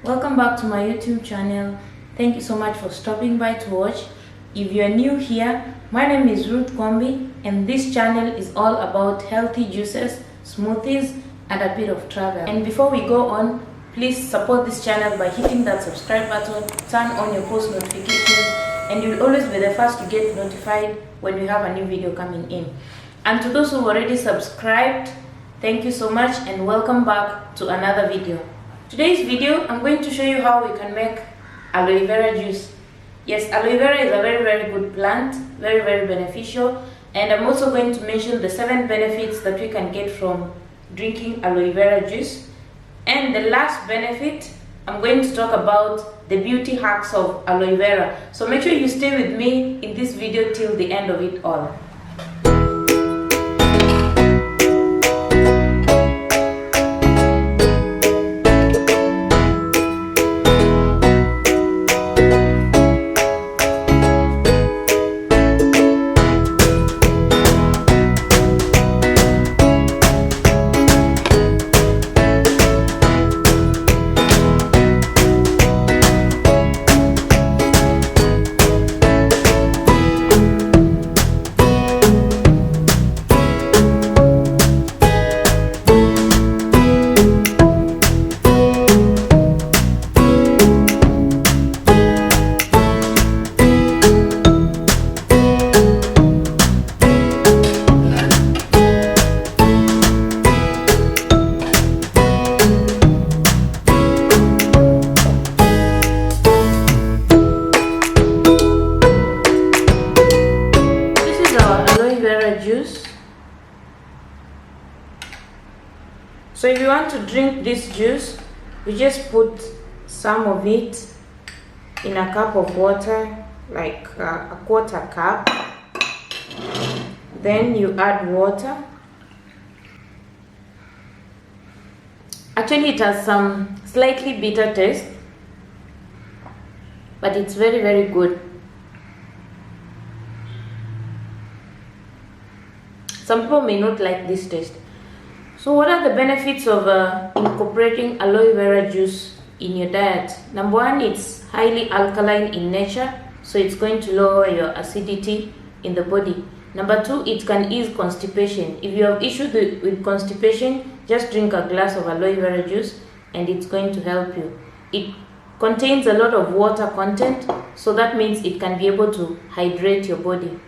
Welcome back to my YouTube channel. Thank you so much for stopping by to watch. If you are new here, my name is Ruth Kwamby and this channel is all about healthy juices, smoothies and a bit of travel. And before we go on, please support this channel by hitting that subscribe button, turn on your post notifications, and you'll always be the first to get notified when we have a new video coming in. And to those who already subscribed, thank you so much and welcome back to another video. Today's video, I'm going to show you how we can make aloe vera juice. Yes, aloe vera is a very good plant, very beneficial, and I'm also going to mention the 7 benefits that we can get from drinking aloe vera juice. And the last benefit, I'm going to talk about the beauty hacks of aloe vera. So make sure you stay with me in this video till the end of it all. Juice. So if you want to drink this juice, you just put some of it in a cup of water, like a quarter cup. Then you add water. Actually, it has some slightly bitter taste, but it's very good. Some people may not like this taste. So what are the benefits of incorporating aloe vera juice in your diet? Number 1, it's highly alkaline in nature, so it's going to lower your acidity in the body. Number 2, it can ease constipation. If you have issues with constipation, just drink a glass of aloe vera juice and it's going to help you. It contains a lot of water content, so that means it can be able to hydrate your body.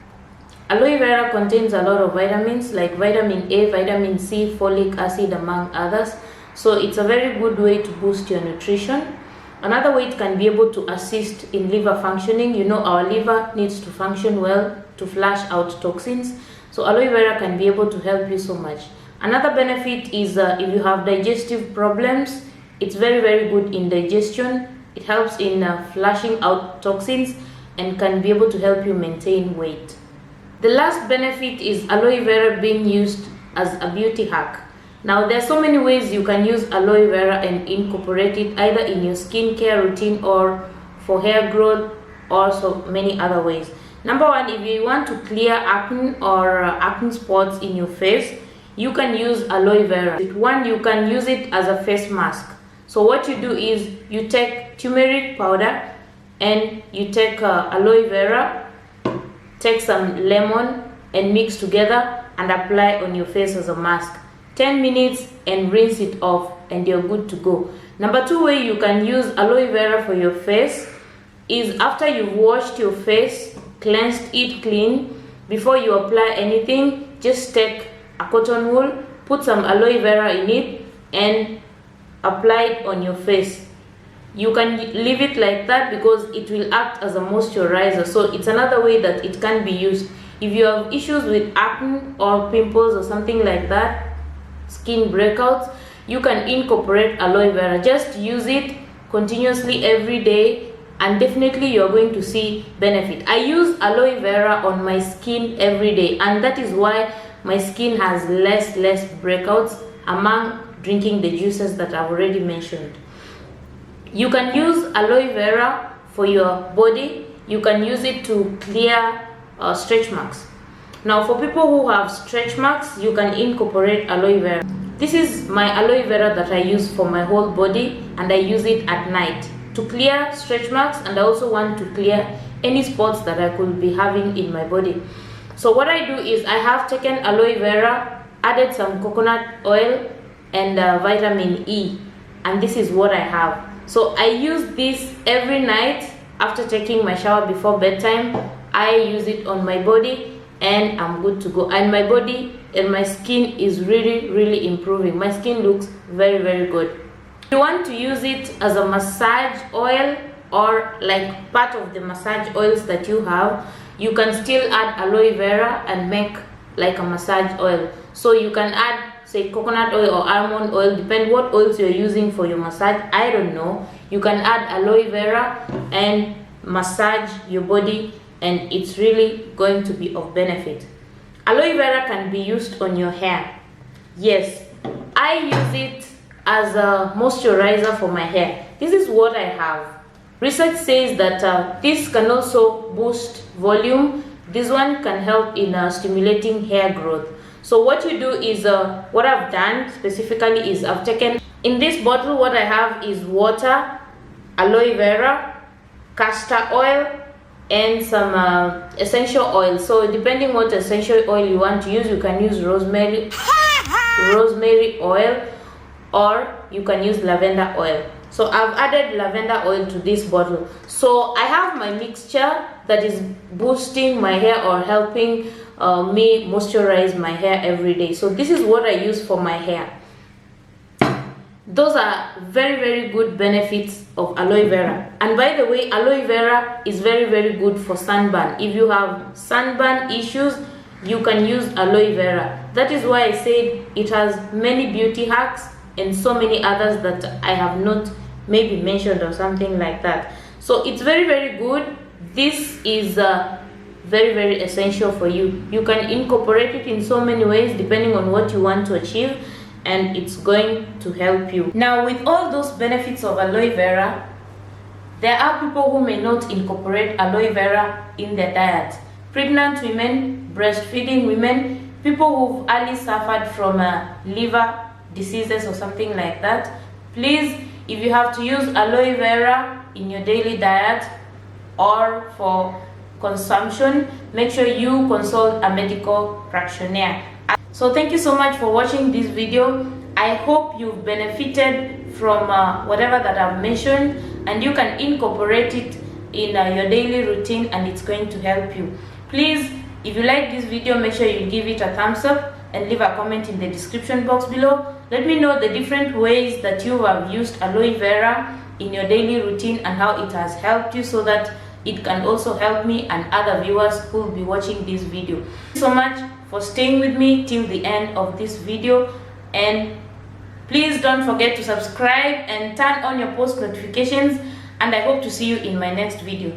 Aloe vera contains a lot of vitamins like vitamin A, vitamin C, folic acid, among others. So it's a very good way to boost your nutrition. Another way it can be able to assist in liver functioning. You know, our liver needs to function well to flush out toxins. So aloe vera can be able to help you so much. Another benefit is if you have digestive problems, it's very good in digestion. It helps in flushing out toxins and can be able to help you maintain weight. The last benefit is aloe vera being used as a beauty hack. Now there are so many ways you can use aloe vera and incorporate it either in your skincare routine or for hair growth, or so many other ways. Number 1, if you want to clear acne or acne spots in your face, you can use aloe vera. One, you can use it as a face mask. So what you do is you take turmeric powder and you take aloe vera, take some lemon and mix together and apply on your face as a mask. 10 minutes and rinse it off and you're good to go. Number 2 way you can use aloe vera for your face is after you've washed your face, cleansed it clean, before you apply anything, just take a cotton wool, put some aloe vera in it and apply it on your face. You can leave it like that because it will act as a moisturizer. So it's another way that it can be used. If you have issues with acne or pimples or something like that, skin breakouts, you can incorporate aloe vera. Just use it continuously every day and definitely you're going to see benefit. I use aloe vera on my skin every day, and that is why my skin has less breakouts among drinking the juices that I've already mentioned. You can use aloe vera for your body. You can use it to clear stretch marks. Now for people who have stretch marks, you can incorporate aloe vera. This is my aloe vera that I use for my whole body, and I use it at night to clear stretch marks, and I also want to clear any spots that I could be having in my body. So what I do is I have taken aloe vera, added some coconut oil and vitamin E, and this is what I have. So I use this every night after taking my shower before bedtime. I use it on my body and I'm good to go, and my body and my skin is really improving. My skin looks very good. If you want to use it as a massage oil or like part of the massage oils that you have, you can still add aloe vera and make like a massage oil. So you can add, say, coconut oil or almond oil, depend what oils you're using for your massage. I don't know. You can add aloe vera and massage your body, and it's really going to be of benefit. Aloe vera can be used on your hair. Yes, I use it as a moisturizer for my hair. This is what I have. Research says that this can also boost volume. This one can help in stimulating hair growth. So what you do is, what I've done specifically is I've taken, in this bottle what I have is water, aloe vera, castor oil, and some essential oil. So depending what essential oil you want to use, you can use rosemary oil, or you can use lavender oil. So I've added lavender oil to this bottle. So I have my mixture that is boosting my hair or helping me moisturize my hair every day. So this is what I use for my hair. Those are very good benefits of aloe vera. And by the way, aloe vera is very good for sunburn. If you have sunburn issues, you can use aloe vera. That is why I said it has many beauty hacks and so many others that I have not maybe mentioned or something like that. So it's very good. This is very essential for you. You can incorporate it in so many ways depending on what you want to achieve, and it's going to help you. Now, with all those benefits of aloe vera, there are people who may not incorporate aloe vera in their diet. Pregnant women, breastfeeding women, people who've early suffered from liver diseases or something like that. Please, if you have to use aloe vera in your daily diet or for consumption, make sure you consult a medical practitioner. So thank you so much for watching this video. I hope you've benefited from whatever that I've mentioned, and you can incorporate it in your daily routine, and it's going to help you. Please, if you like this video, make sure you give it a thumbs up and leave a comment in the description box below. Let me know the different ways that you have used aloe vera in your daily routine and how it has helped you, so that it can also help me and other viewers who will be watching this video. Thank you so much for staying with me till the end of this video, and please don't forget to subscribe and turn on your post notifications, and I hope to see you in my next video.